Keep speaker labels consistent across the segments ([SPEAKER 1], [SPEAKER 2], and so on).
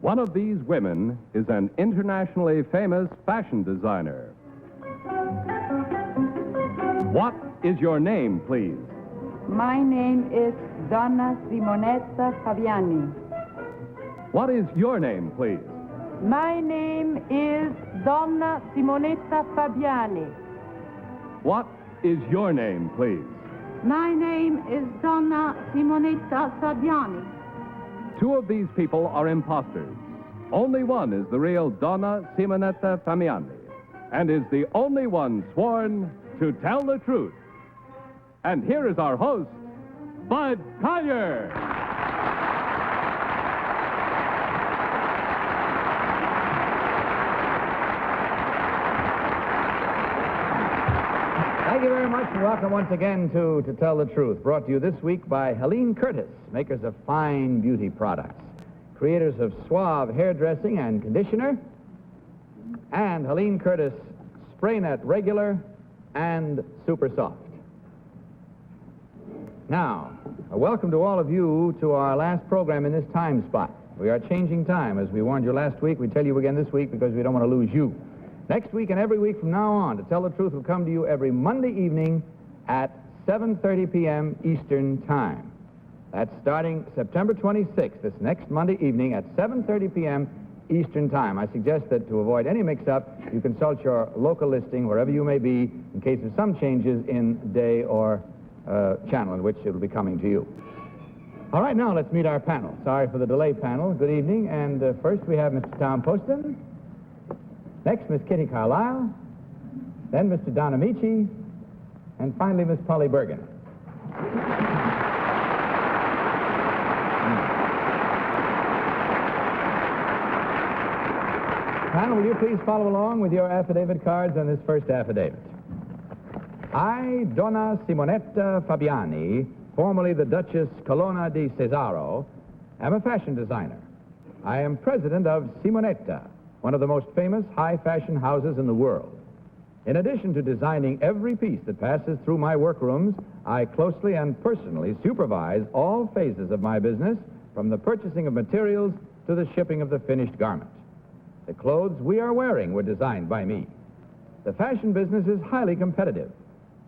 [SPEAKER 1] One of these women is an internationally famous fashion designer. What is your name, please?
[SPEAKER 2] My name is Donna Simonetta Fabiani.
[SPEAKER 1] What is your name, please?
[SPEAKER 2] My name is Donna Simonetta Fabiani.
[SPEAKER 1] What is your name, please?
[SPEAKER 2] My name is Donna Simonetta Fabiani.
[SPEAKER 1] Two of these people are imposters. Only one is the real Donna Simonetta Fabiani, and is the only one sworn to tell the truth. And here is our host, Bud Collier.
[SPEAKER 3] Thank you very much, and welcome once again to Tell the Truth, brought to you this week by Helene Curtis, makers of fine beauty products, creators of suave hairdressing and conditioner, and Helene Curtis Spray Net Regular and Super Soft. Now, a welcome to all of you to our last program in this time spot. We are changing time. As we warned you last week, we tell you again this week because we don't want to lose you. Next week and every week from now on, To Tell the Truth will come to you every Monday evening at 7:30 p.m. Eastern Time. That's starting September 26th, this next Monday evening at 7:30 p.m. Eastern Time. I suggest that to avoid any mix-up, you consult your local listing wherever you may be in case of some changes in day or channel in which it will be coming to you. All right, now let's meet our panel. Sorry for the delay, panel. Good evening. And first we have Mr. Tom Poston. Next, Miss Kitty Carlisle. Then Mr. Don Ameche. And finally, Miss Polly Bergen. Panel, will you please follow along with your affidavit cards on this first affidavit? I, Donna Simonetta Fabiani, formerly the Duchess Colonna di Cesaro, am a fashion designer. I am president of Simonetta, one of the most famous high-fashion houses in the world. In addition to designing every piece that passes through my workrooms, I closely and personally supervise all phases of my business, from the purchasing of materials to the shipping of the finished garment. The clothes we are wearing were designed by me. The fashion business is highly competitive.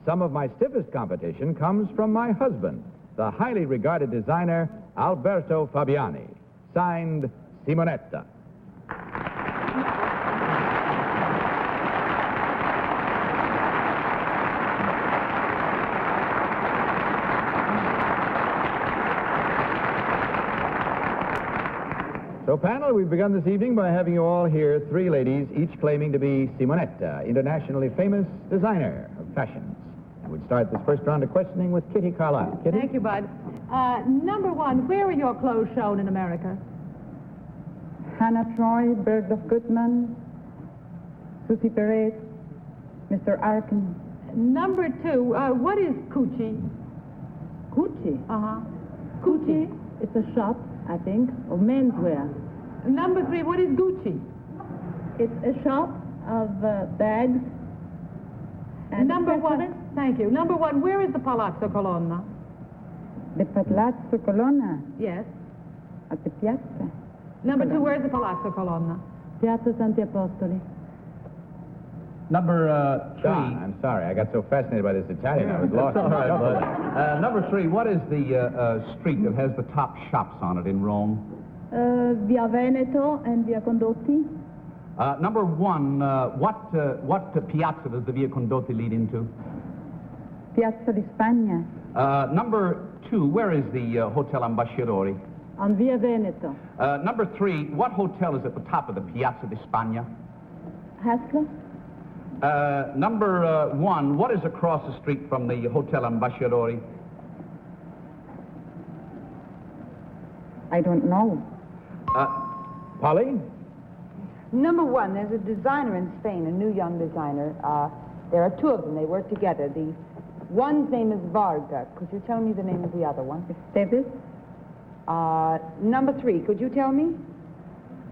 [SPEAKER 3] Some of my stiffest competition comes from my husband, the highly regarded designer Alberto Fabiani, signed Simonetta. So, panel, we've begun this evening by having you all hear three ladies, each claiming to be Simonetta, internationally famous designer of fashions. And we'd start this first round of questioning with Kitty Carlisle. Kitty?
[SPEAKER 4] Thank you, Bud. Number one, where are your clothes shown in America?
[SPEAKER 2] Hannah Troy, Bergdorf Goodman, Susie Perez, Mr. Arkin.
[SPEAKER 4] Number two, what is Coochie?
[SPEAKER 2] Gucci.
[SPEAKER 4] Uh-huh.
[SPEAKER 2] Gucci. It's a shop, I think, of menswear.
[SPEAKER 4] Number three, what is Gucci?
[SPEAKER 2] It's a shop of bags. And
[SPEAKER 4] Number one, thank you. Number one, where is the Palazzo Colonna?
[SPEAKER 2] The Palazzo Colonna
[SPEAKER 4] Yes.
[SPEAKER 2] at the Piazza.
[SPEAKER 4] Number two, where's the Palazzo Colonna?
[SPEAKER 2] Piazza Santi Apostoli.
[SPEAKER 5] Number three.
[SPEAKER 3] Don, I'm sorry. I got so fascinated by this Italian, I was lost.
[SPEAKER 5] All right, bud. Number three, what is the street that has the top shops on it in Rome?
[SPEAKER 2] Via Veneto and Via Condotti.
[SPEAKER 5] Number one, what piazza does the Via Condotti lead into?
[SPEAKER 2] Piazza di Spagna.
[SPEAKER 5] Number two, where is the Hotel Ambasciatori?
[SPEAKER 2] On Via Veneto.
[SPEAKER 5] Number three, what hotel is at the top of the Piazza di Spagna?
[SPEAKER 2] Hasler.
[SPEAKER 5] Number one, what is across the street from the Hotel Ambasciatori?
[SPEAKER 2] I don't know.
[SPEAKER 3] Polly?
[SPEAKER 6] Number one, there's a designer in Spain, a new young designer. There are two of them. They work together. The one's name is Varga. Could you tell me the name of the other one?
[SPEAKER 2] Davis?
[SPEAKER 6] Number three, could you tell me?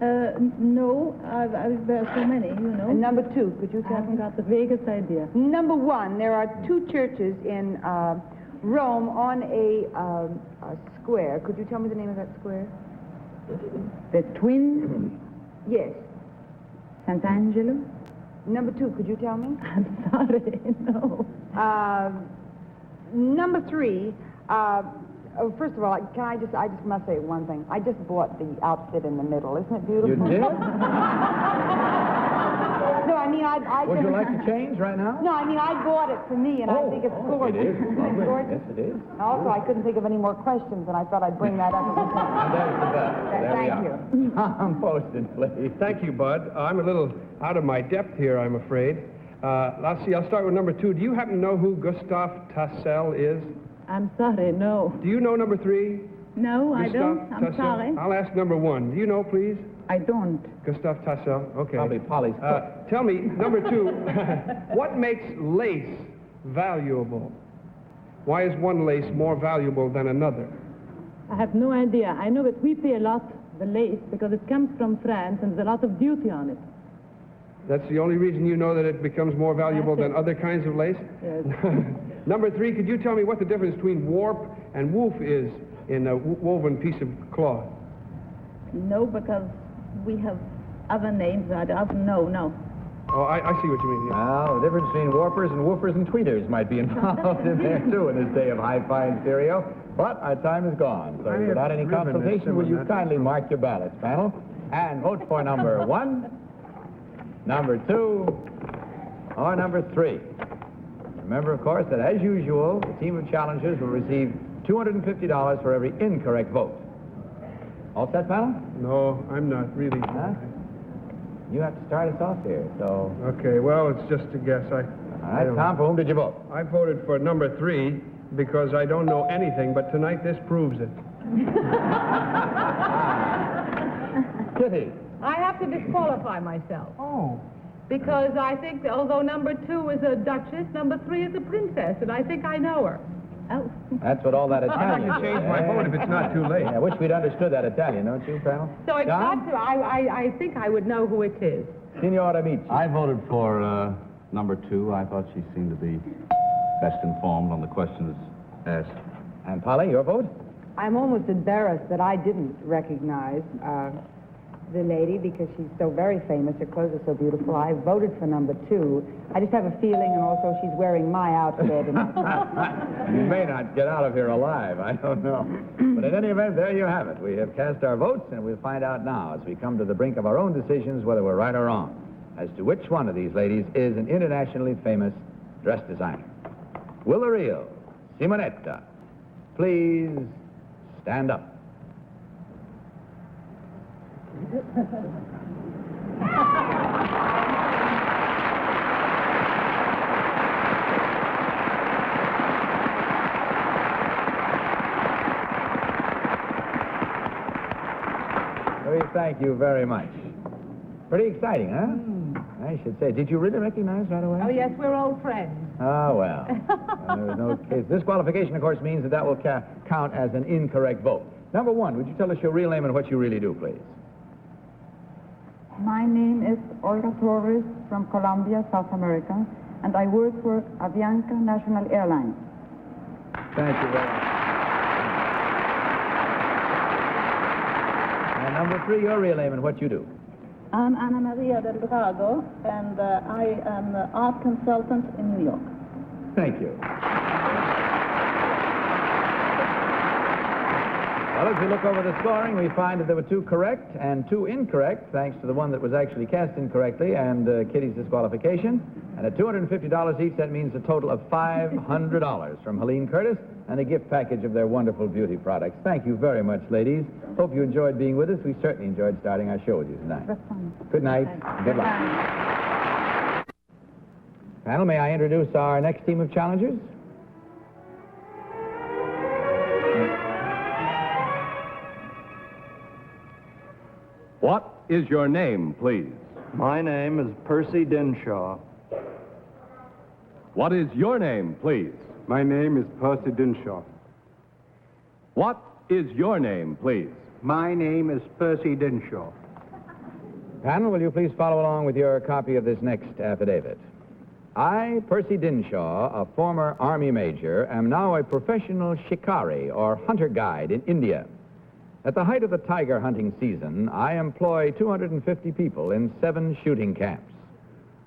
[SPEAKER 2] No, there are so many, you know.
[SPEAKER 6] And number two, could you
[SPEAKER 2] I
[SPEAKER 6] tell
[SPEAKER 2] haven't
[SPEAKER 6] me?
[SPEAKER 2] got the vaguest idea.
[SPEAKER 6] Number one, there are two churches in Rome on a square. Could you tell me the name of that square? The twins? Yes. Sant'Angelo? Number 2, could you tell me?
[SPEAKER 4] I'm sorry, no.
[SPEAKER 6] Number 3, first of all, I just must say one thing. I just bought the outfit in the middle. Isn't it beautiful?
[SPEAKER 3] You did?
[SPEAKER 6] No, I mean, I
[SPEAKER 3] Would
[SPEAKER 6] just...
[SPEAKER 3] you like to change right now?
[SPEAKER 6] No, I mean, I bought it for me, and I think it's gorgeous.
[SPEAKER 3] It is.
[SPEAKER 6] Isn't it
[SPEAKER 3] Lovely.
[SPEAKER 6] gorgeous?
[SPEAKER 3] Yes, it is.
[SPEAKER 6] Also, I couldn't think of any more questions, and I thought I'd bring that up.
[SPEAKER 3] And there's the bell. There we
[SPEAKER 6] Thank
[SPEAKER 3] are.
[SPEAKER 6] you.
[SPEAKER 3] Tom Poston, please.
[SPEAKER 7] Thank you, Bud. I'm a little out of my depth here, I'm afraid. Let's see, I'll start with number 2. Do you happen to know who Gustav Tassel is?
[SPEAKER 4] I'm sorry, no.
[SPEAKER 7] Do you know number 3?
[SPEAKER 4] No, I don't.
[SPEAKER 7] Gustav
[SPEAKER 4] I'm
[SPEAKER 7] Tassel?
[SPEAKER 4] sorry.
[SPEAKER 7] I'll ask number 1. Do you know, please?
[SPEAKER 6] I don't.
[SPEAKER 7] Gustav Tassel. Okay.
[SPEAKER 3] Probably Polly's cook.
[SPEAKER 7] Tell me, number 2, what makes lace valuable? Why is one lace more valuable than another?
[SPEAKER 4] I have no idea. I know that we pay a lot the lace because it comes from France and there's a lot of duty on it.
[SPEAKER 7] That's the only reason you know that it becomes more valuable than other kinds of lace?
[SPEAKER 4] Yes.
[SPEAKER 7] Number 3, could you tell me what the difference between warp and woof is in a woven piece of cloth?
[SPEAKER 4] No, because we have other names. I don't know, no.
[SPEAKER 7] Oh, I see what you mean. Yeah.
[SPEAKER 3] Well, the difference between warpers and woofers and tweeters might be involved in there, too, in this day of hi-fi and stereo. But our time is gone. So without any consultation, will you kindly mark your ballots, panel? And vote for number 1, number 2, or number 3. Remember, of course, that as usual, the team of challengers will receive $250 for every incorrect vote. All set, panel?
[SPEAKER 7] No, I'm not really.
[SPEAKER 3] Huh? You have to start us off here, so...
[SPEAKER 7] Okay, well, it's just a guess.
[SPEAKER 3] All right, Tom, for whom did you vote?
[SPEAKER 7] I voted for number 3 because I don't know anything, but tonight this proves it.
[SPEAKER 3] Kitty.
[SPEAKER 4] I have to disqualify myself.
[SPEAKER 7] Oh.
[SPEAKER 4] Because I think that although number 2 is a duchess, number 3 is a princess, and I think I know her. Oh.
[SPEAKER 3] That's what all that Italian
[SPEAKER 7] I'd like to change my vote if it's not too late.
[SPEAKER 3] I wish we'd understood that Italian, don't you, panel?
[SPEAKER 4] So it's
[SPEAKER 3] John?
[SPEAKER 4] not to, I think I would know who it is.
[SPEAKER 3] Signor Ameche.
[SPEAKER 5] I voted for number 2. I thought she seemed to be best informed on the questions asked.
[SPEAKER 3] And Polly, your vote?
[SPEAKER 6] I'm almost embarrassed that I didn't recognize the lady because she's so very famous. Her clothes are so beautiful. I voted for number 2. I just have a feeling, and also she's wearing my outfit. And
[SPEAKER 3] You may not get out of here alive. I don't know. But in any event, there you have it. We have cast our votes, and we'll find out now as we come to the brink of our own decisions whether we're right or wrong as to which one of these ladies is an internationally famous dress designer. Will the real Simonetta please stand up? We thank you very much. Pretty exciting, huh? I should say. Did you really recognize right away?
[SPEAKER 4] Oh, yes, we're old friends.
[SPEAKER 3] Oh, well. There was no case. Disqualification, of course, means that will count as an incorrect vote. Number 1, would you tell us your real name and what you really do, please?
[SPEAKER 2] My name is Olga Torres from Colombia, South America, and I work for Avianca National Airlines.
[SPEAKER 3] Thank you very much. And number 3, your real name and what you do.
[SPEAKER 8] I'm Ana Maria del Drago, and I am an art consultant in New York.
[SPEAKER 3] Thank you. Well, as we look over the scoring, we find that there were 2 correct and 2 incorrect, thanks to the one that was actually cast incorrectly and Kitty's disqualification. And at $250 each, that means a total of $500 from Helene Curtis and a gift package of their wonderful beauty products. Thank you very much, ladies. Hope you enjoyed being with us. We certainly enjoyed starting our show with you tonight.
[SPEAKER 2] That's fine.
[SPEAKER 3] Good night. Good luck. Panel, may I introduce our next team of challengers?
[SPEAKER 1] What is your name, please?
[SPEAKER 9] My name is Percy Dinshaw.
[SPEAKER 1] What is your name, please?
[SPEAKER 7] My name is Percy Dinshaw.
[SPEAKER 1] What is your name, please?
[SPEAKER 9] My name is Percy Dinshaw.
[SPEAKER 3] Panel, will you please follow along with your copy of this next affidavit? I, Percy Dinshaw, a former Army major, am now a professional shikari, or hunter guide, in India. At the height of the tiger hunting season, I employ 250 people in 7 shooting camps.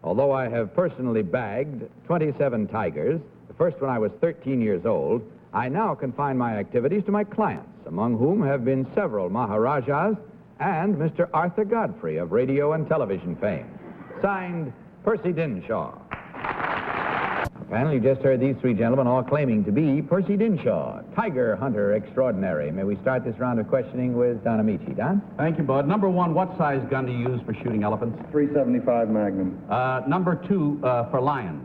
[SPEAKER 3] Although I have personally bagged 27 tigers, the first when I was 13 years old, I now confine my activities to my clients, among whom have been several Maharajas and Mr. Arthur Godfrey of radio and television fame. Signed, Percy Dinshaw. Finally, you just heard these 3 gentlemen all claiming to be Percy Dinshaw, tiger hunter extraordinary. May we start this round of questioning with Don Ameche. Don?
[SPEAKER 5] Thank you, Bud. Number 1, what size gun do you use for shooting elephants?
[SPEAKER 9] .375 Magnum.
[SPEAKER 5] Number 2, for lions,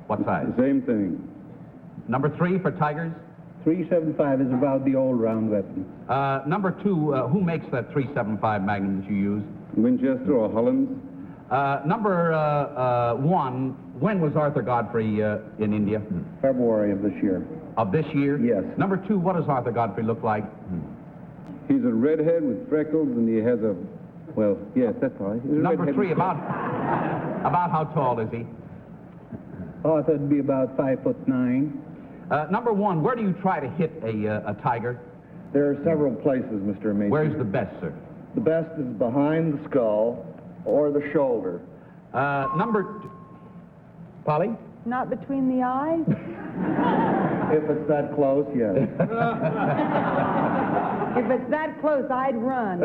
[SPEAKER 5] what size?
[SPEAKER 9] Same thing.
[SPEAKER 5] Number 3, for tigers?
[SPEAKER 9] .375 is about the all-round weapon.
[SPEAKER 5] Number 2, who makes that .375 Magnum that you use?
[SPEAKER 9] Winchester or Hollands?
[SPEAKER 5] Number 1, when was Arthur Godfrey in India?
[SPEAKER 9] February of this year.
[SPEAKER 5] Of this year?
[SPEAKER 9] Yes.
[SPEAKER 5] Number 2, what does Arthur Godfrey look like?
[SPEAKER 9] He's a redhead with freckles, and he has a, well, yes, that's all right. He's a
[SPEAKER 5] Number
[SPEAKER 9] redhead
[SPEAKER 5] 3,
[SPEAKER 9] with-
[SPEAKER 5] about how tall is he?
[SPEAKER 9] Arthur would be about 5'9".
[SPEAKER 5] Number 1, where do you try to hit a tiger?
[SPEAKER 9] There are several places, Mr. Ameche.
[SPEAKER 5] Where's the best, sir?
[SPEAKER 9] The best is behind the skull or the shoulder.
[SPEAKER 3] Polly?
[SPEAKER 6] Not between the eyes?
[SPEAKER 9] If it's that close, yes.
[SPEAKER 6] If it's that close, I'd run.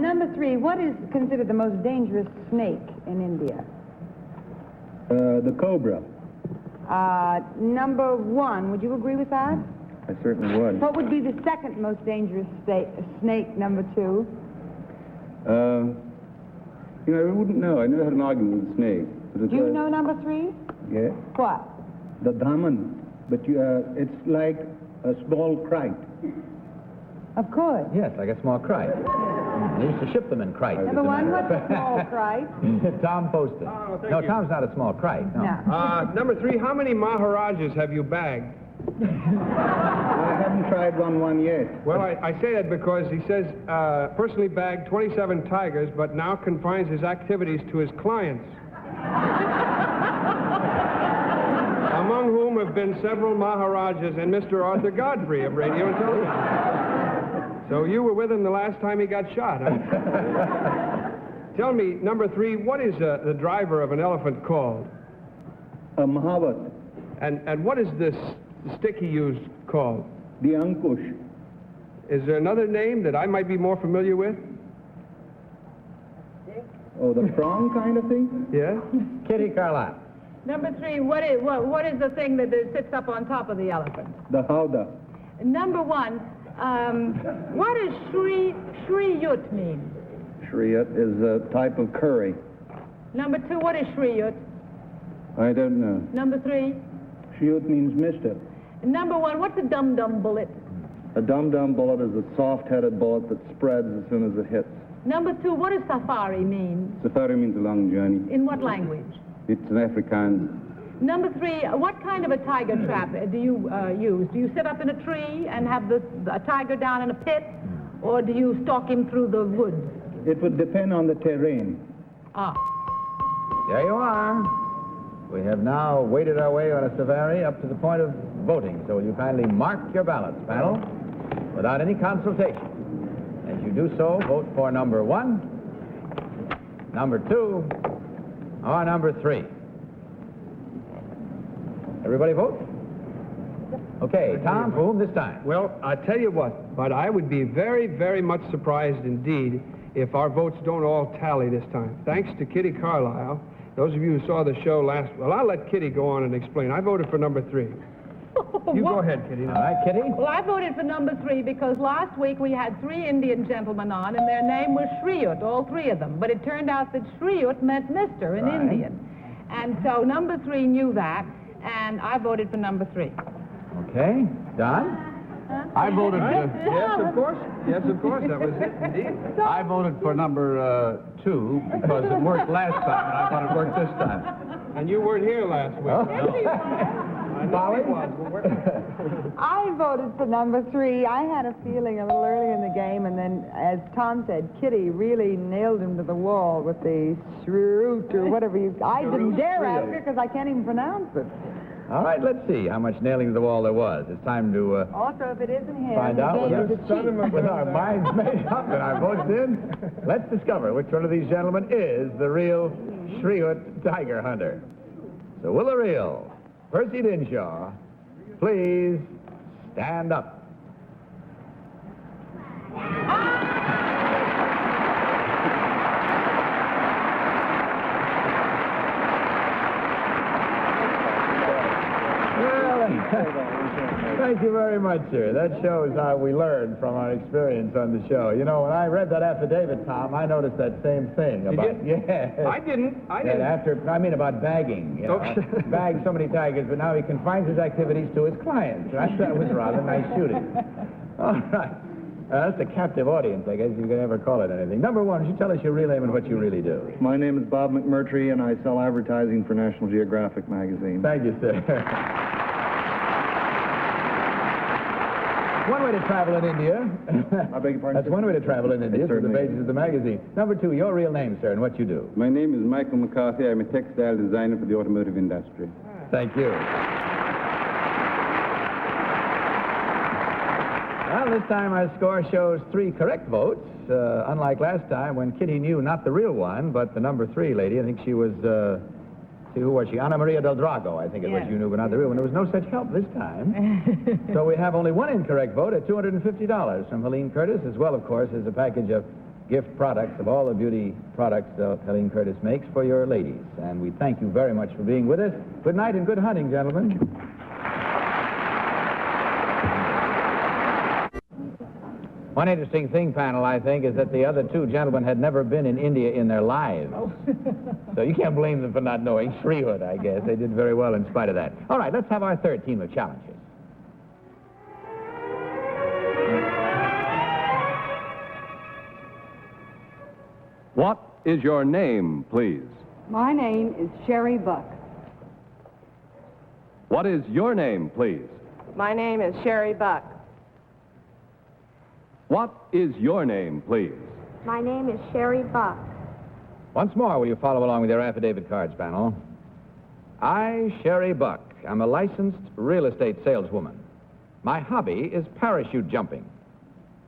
[SPEAKER 6] Number 3, what is considered the most dangerous snake in India?
[SPEAKER 9] The cobra.
[SPEAKER 6] Number 1, would you agree with that?
[SPEAKER 9] I certainly would.
[SPEAKER 6] What would be the second most dangerous snake, number 2?
[SPEAKER 9] You know, I wouldn't know. I never had an argument with a snake. But
[SPEAKER 6] Do you know number 3?
[SPEAKER 9] Yeah.
[SPEAKER 6] What?
[SPEAKER 9] The daman. But it's like a small kite.
[SPEAKER 6] Of course.
[SPEAKER 3] Yes, like a small kite. They used to ship them in kites.
[SPEAKER 6] Number 1, what's a small kite?
[SPEAKER 3] Tom Poston.
[SPEAKER 7] Oh, thank
[SPEAKER 3] No,
[SPEAKER 7] you.
[SPEAKER 3] Tom's not a small kite. No.
[SPEAKER 6] No.
[SPEAKER 7] Number 3, how many Maharajas have you bagged?
[SPEAKER 9] I haven't tried one yet.
[SPEAKER 7] Well, I say that because he says personally bagged 27 tigers, but now confines his activities to his clients. Among whom have been several Maharajas and Mr. Arthur Godfrey of radio and television. So you were with him the last time he got shot, huh? Tell me, number 3, what is the driver of an elephant called?
[SPEAKER 9] A Mahavat.
[SPEAKER 7] And what is this stick he used called?
[SPEAKER 9] The Ankush.
[SPEAKER 7] Is there another name that I might be more familiar with?
[SPEAKER 9] Oh, the prong kind of thing?
[SPEAKER 7] Yeah?
[SPEAKER 3] Kitty Carlisle.
[SPEAKER 4] Number 3, what is the thing that sits up on top of the elephant?
[SPEAKER 9] The Howdah.
[SPEAKER 4] Number 1, what does Shriyut mean?
[SPEAKER 9] Shriyut is a type of curry.
[SPEAKER 4] Number 2, what is Shriyut?
[SPEAKER 9] I don't know.
[SPEAKER 4] Number 3,
[SPEAKER 9] Shriyut means mister.
[SPEAKER 4] number 1, what's a dum-dum bullet?
[SPEAKER 9] A dum-dum bullet is a soft-headed bullet that spreads as soon as it hits.
[SPEAKER 4] Number 2, what does safari mean?
[SPEAKER 9] Safari means a long journey.
[SPEAKER 4] In what language?
[SPEAKER 9] It's an Afrikaans.
[SPEAKER 4] Number 3, what kind of a tiger trap do you use? Do you sit up in a tree and have a tiger down in a pit, or do you stalk him through the woods?
[SPEAKER 9] It would depend on the terrain.
[SPEAKER 4] Ah.
[SPEAKER 3] There you are. We have now waded our way on a safari up to the point of voting. So will you kindly mark your ballots, panel, without any consultation. As you do so, vote for number 1, number 2, or number 3. Everybody vote? Okay, Tom, for whom this time?
[SPEAKER 7] Well, I tell you what, but I would be very, very much surprised indeed if our votes don't all tally this time. Thanks to Kitty Carlisle. Those of you who saw the show last... Well, I'll let Kitty go on and explain. I voted for number 3. You go ahead, Kitty.
[SPEAKER 3] All right, Kitty?
[SPEAKER 4] Well, I voted for number 3 because last week we had 3 Indian gentlemen on, and their name was Shriyut, all 3 of them. But it turned out that Shriyut meant mister in Indian. And so number 3 knew that, and I voted for number 3.
[SPEAKER 3] Okay. Don?
[SPEAKER 5] I voted...
[SPEAKER 7] Yes, of course. Yes, of course. That was it, indeed.
[SPEAKER 5] I voted for number 2 because it worked last time, and I thought it worked this time.
[SPEAKER 7] And you weren't here last week.
[SPEAKER 3] Oh.
[SPEAKER 7] I know he was, but
[SPEAKER 6] I voted for number 3. I had a feeling a little early in the game, and then, as Tom said, Kitty really nailed him to the wall with the shroot or whatever you... I didn't dare ask her because I can't even pronounce it.
[SPEAKER 3] All right, let's see how much nailing to the wall there was. It's time to
[SPEAKER 6] Also, if it isn't him,
[SPEAKER 3] find
[SPEAKER 6] the
[SPEAKER 3] out
[SPEAKER 6] game
[SPEAKER 3] with
[SPEAKER 6] is a cheat.
[SPEAKER 3] with our minds made up and our votes in. Let's discover which one of these gentlemen is the real Shriut tiger hunter. So will the real Percy Dinshaw please stand up? Thank you very much, sir. That shows how we learn from our experience on the show. You know, when I read that affidavit, Tom, I noticed that same thing about...
[SPEAKER 7] you?
[SPEAKER 3] Yeah.
[SPEAKER 7] I didn't.
[SPEAKER 3] I mean about bagging. You know. Bagged so many tigers, but now he confines his activities to his clients. That was rather nice shooting. All right. That's a captive audience, I guess you can ever call it anything. Number one, would you tell us your real name and what you really do?
[SPEAKER 10] My name is Bob McMurtry, and I sell advertising for National Geographic magazine.
[SPEAKER 3] Thank you, sir. One way to travel in India.
[SPEAKER 10] I beg your pardon?
[SPEAKER 3] That's one way to travel in India, through the pages of the magazine. Number two, your real name, sir, and what you do.
[SPEAKER 9] My name is Michael McCarthy. I'm a textile designer for the automotive industry.
[SPEAKER 3] Thank you. Well, this time our score shows 3 correct votes, unlike last time when Kitty knew not the real one, but the number 3 lady. I think she was, who was she? Ana Maria del Drago, I think it was you knew, but not the real one. There was no such help this time. So we have only one incorrect vote at $250 from Helene Curtis, as well, of course, as a package of gift products of all the beauty products that Helene Curtis makes for your ladies. And we thank you very much for being with us. Good night and good hunting, gentlemen. One interesting thing, panel, I think, is that the other 2 gentlemen had never been in India in their lives. So you can't blame them for not knowing Shriut, I guess. They did very well in spite of that. All right, let's have our third team of challenges.
[SPEAKER 1] What is your name, please?
[SPEAKER 6] My name is Sherry Buck.
[SPEAKER 1] What is your name, please?
[SPEAKER 11] My name is Sherry Buck.
[SPEAKER 1] What is your name, please?
[SPEAKER 11] My name is Sherry Buck.
[SPEAKER 3] Once more, will you follow along with your affidavit cards, panel? I, Sherry Buck, am a licensed real estate saleswoman. My hobby is parachute jumping.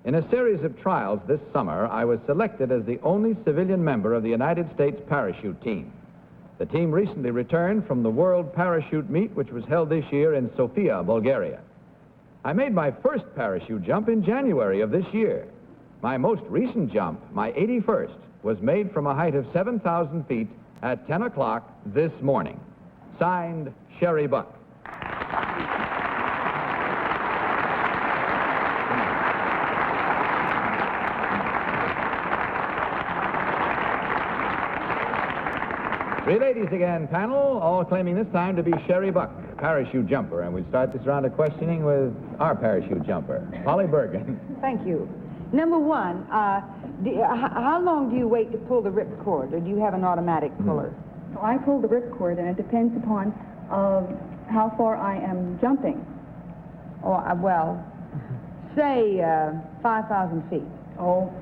[SPEAKER 3] In a series of trials this summer, I was selected as the only civilian member of the United States parachute team. The team recently returned from the World Parachute Meet, which was held this year in Sofia, Bulgaria. I made my first parachute jump in January of this year. My most recent jump, my 81st, was made from a height of 7,000 feet at 10 o'clock this morning. Signed, Sherry Buck. Three ladies again, panel, all claiming this time to be Sherry Buck, parachute jumper. And we start this round of questioning with our parachute jumper, Polly Bergen.
[SPEAKER 6] Thank you. Number one, how long do you wait to pull the ripcord, or do you have an automatic puller?
[SPEAKER 2] So I pull the ripcord, and it depends upon how far I am jumping.
[SPEAKER 6] Oh, well, say 5,000 feet.
[SPEAKER 2] Oh,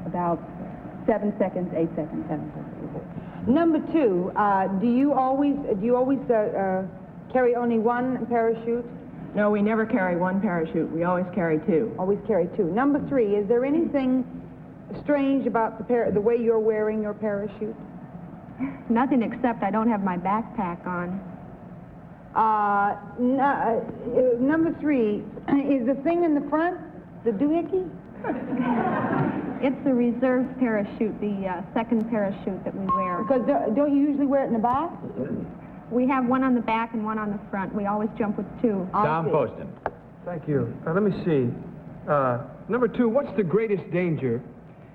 [SPEAKER 2] about 7 seconds, 8 seconds, 7 seconds.
[SPEAKER 6] Number two, do you always carry only one parachute?
[SPEAKER 11] No, we never carry one parachute. We always carry 2.
[SPEAKER 6] Always carry 2. Number 3, is there anything strange about the way you're wearing your parachute?
[SPEAKER 11] Nothing except I don't have my backpack on.
[SPEAKER 6] Number 3, is the thing in the front the doohickey?
[SPEAKER 11] It's the reserve parachute, the second parachute that we wear.
[SPEAKER 6] Because don't you usually wear it in the back?
[SPEAKER 11] We have one on the back and one on the front. We always jump with 2.
[SPEAKER 3] Tom Poston.
[SPEAKER 7] Thank you. Let me see. Number 2, what's the greatest danger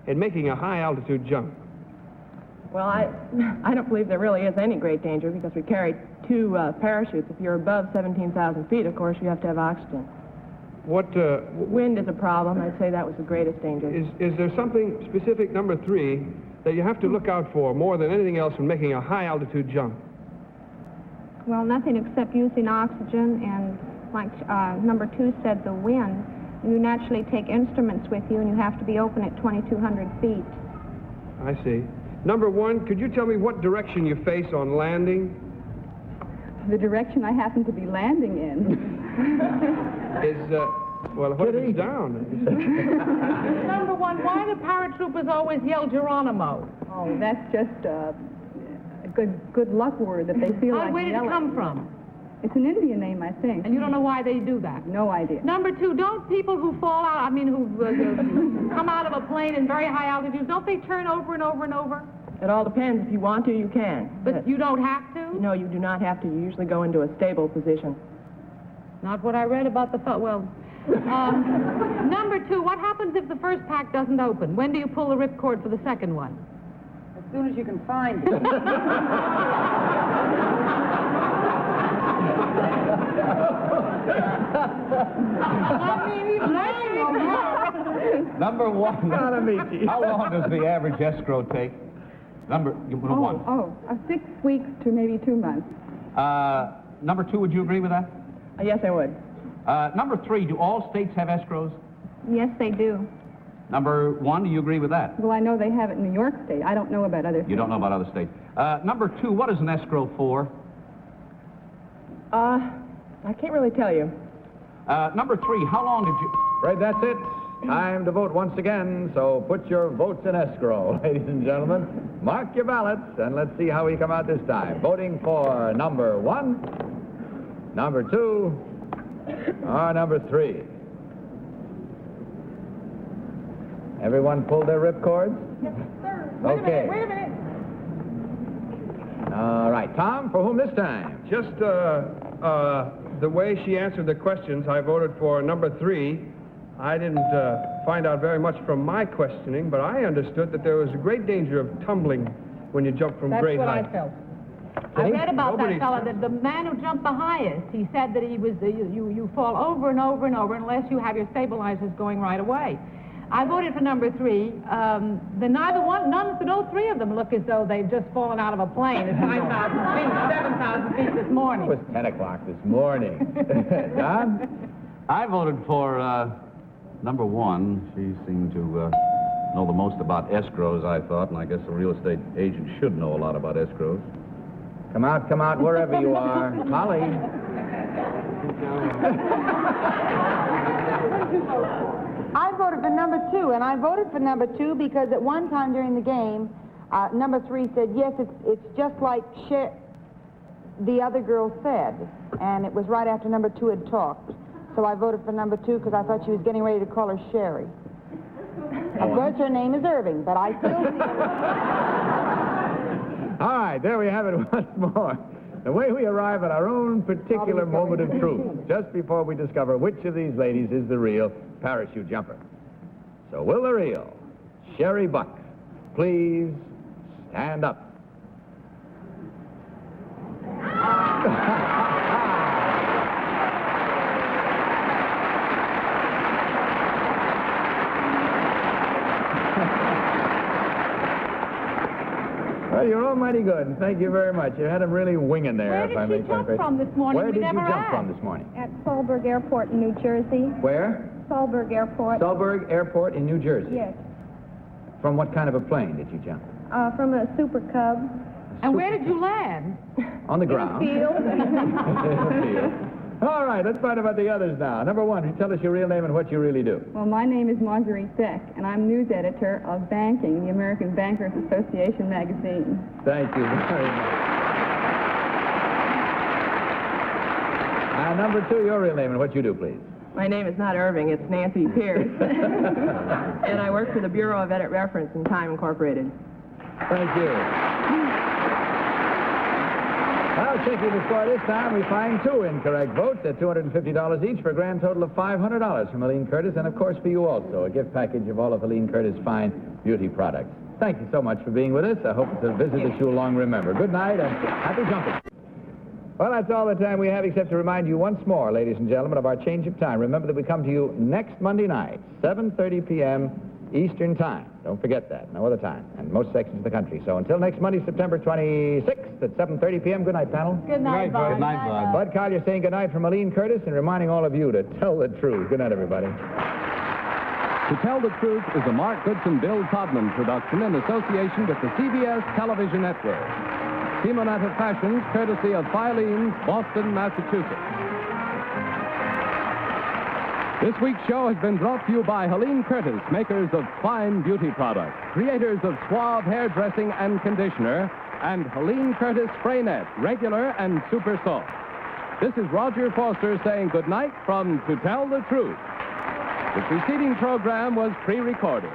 [SPEAKER 7] in making a high-altitude jump?
[SPEAKER 11] Well, I don't believe there really is any great danger because we carry 2 parachutes. If you're above 17,000 feet, of course, you have to have oxygen. Wind is a problem. I'd say that was the greatest danger.
[SPEAKER 7] Is there something specific, number 3, that you have to look out for more than anything else when making a high-altitude jump?
[SPEAKER 11] Well, nothing except using oxygen, and like number 2 said, the wind. You naturally take instruments with you, and you have to be open at 2,200 feet.
[SPEAKER 7] I see. Number 1, could you tell me what direction you face on landing?
[SPEAKER 2] the direction I happen to be landing in.
[SPEAKER 7] Well, what if it's down?
[SPEAKER 4] Number one, why do paratroopers always yell Geronimo?
[SPEAKER 2] Oh, that's just a good luck word that they feel like
[SPEAKER 4] Where did it
[SPEAKER 2] yelling.
[SPEAKER 4] come from?
[SPEAKER 2] It's an Indian name, I think.
[SPEAKER 4] And you don't know why they do that?
[SPEAKER 2] No idea.
[SPEAKER 4] Number two, don't people who fall out, who come out of a plane in very high altitudes, don't they turn over and over and over?
[SPEAKER 11] It all depends. If you want to, you can.
[SPEAKER 4] But you don't have to?
[SPEAKER 11] No, you do not have to. You usually go into a stable position.
[SPEAKER 4] Not what I read about the number two, what happens if the first pack doesn't open? When do you pull the ripcord for the second one?
[SPEAKER 6] As soon as you can find it.
[SPEAKER 5] Number one.
[SPEAKER 3] Not Ameche.
[SPEAKER 5] How long does the average escrow take? Number one.
[SPEAKER 2] 6 weeks to maybe 2 months.
[SPEAKER 5] Number two, would you agree with that?
[SPEAKER 11] Yes, I would.
[SPEAKER 5] Number three, do all states have escrows?
[SPEAKER 2] Yes, they do.
[SPEAKER 5] Number one, do you agree with that?
[SPEAKER 2] Well, I know they have it in New York State. I don't know about other states.
[SPEAKER 5] You don't know about other states. Number two, what is an escrow for?
[SPEAKER 11] I can't really tell you.
[SPEAKER 5] Number three, how long did you...
[SPEAKER 3] Right, that's it. Time to vote once again, so put your votes in escrow, ladies and gentlemen. Mark your ballots, and let's see how we come out this time. Voting for number one, number two, or number three. Everyone pulled their ripcords?
[SPEAKER 4] Yes, sir.
[SPEAKER 3] Okay.
[SPEAKER 4] Wait a minute.
[SPEAKER 3] All right, Tom, for whom this time?
[SPEAKER 7] Just the way she answered the questions, I voted for number three. I didn't find out very much from my questioning, but I understood that there was a great danger of tumbling when you jump from great height.
[SPEAKER 4] That's what I felt. I read about that fella, that the man who jumped the highest, he said that he was, you fall over and over and over unless you have your stabilizers going right away. I voted for number three. None, no three of them look as though they've just fallen out of a plane at 5,000 feet, 7,000 feet this morning.
[SPEAKER 3] It was 10 o'clock this morning. Don?
[SPEAKER 5] I voted for number one. She seemed to know the most about escrows, I thought, and I guess a real estate agent should know a lot about escrows.
[SPEAKER 3] Come out, wherever you are. Holly.
[SPEAKER 6] I voted for number two, and I voted for number two because at one time during the game, number three said, yes, it's just like the other girl said, and it was right after number two had talked. So I voted for number two because I thought she was getting ready to call her Sherry. Of course, her name is Irving, but I still see her.
[SPEAKER 3] All right, there we have it once more. The way we arrive at our own particular moment of truth, just before we discover which of these ladies is the real parachute jumper. So will the real Sherry Buck please stand up? Well, you're almighty good, and thank you very much. You had them really winging there.
[SPEAKER 4] Where did she jump from this morning?
[SPEAKER 3] Where did you jump
[SPEAKER 4] asked.
[SPEAKER 3] from this morning?
[SPEAKER 12] At Solberg Airport in New Jersey.
[SPEAKER 3] Where?
[SPEAKER 12] Solberg Airport.
[SPEAKER 3] Solberg Airport in New Jersey.
[SPEAKER 12] Yes.
[SPEAKER 3] From what kind of a plane did you jump?
[SPEAKER 12] From a Super Cub.
[SPEAKER 4] And where did you land?
[SPEAKER 3] On the ground.
[SPEAKER 12] In the field.
[SPEAKER 3] In the field. All right, let's find out about the others now. Number one, tell us your real name and what you really do.
[SPEAKER 2] Well, my name is Marguerite Beck, and I'm news editor of Banking, the American Bankers Association magazine.
[SPEAKER 3] Thank you very much. Number two, your real name and what you do, please.
[SPEAKER 11] My name is not Irving, it's Nancy Pierce. And I work for the Bureau of Edit Reference in Time Incorporated.
[SPEAKER 3] Thank you. Well, checking the score this time, we find two incorrect votes at $250 each for a grand total of $500 from Helene Curtis, and of course for you also, a gift package of all of Helene Curtis' fine beauty products. Thank you so much for being with us. I hope it's a visit that you'll long remember. Good night and happy jumping. Well, that's all the time we have, except to remind you once more, ladies and gentlemen, of our change of time. Remember that we come to you next Monday night, 7:30 p.m. Eastern Time. Don't forget that. No other time. And most sections of the country. So until next Monday, September 26th at 7:30 p.m. Good night, panel.
[SPEAKER 4] Good night, Bud.
[SPEAKER 5] Good night, Bud.
[SPEAKER 3] Bud Collier saying good night from Helene Curtis and reminding all of you to tell the truth. Good night, everybody.
[SPEAKER 1] To Tell the Truth is a Mark Goodson, Bill Todman production in association with the CBS Television Network. Simonetta Fashions, courtesy of Filene's, Boston, Massachusetts. This week's show has been brought to you by Helene Curtis, makers of fine beauty products, creators of Suave hairdressing and conditioner, and Helene Curtis Spray Net, regular and super soft. This is Roger Foster saying good night from To Tell the Truth. The preceding program was pre-recorded.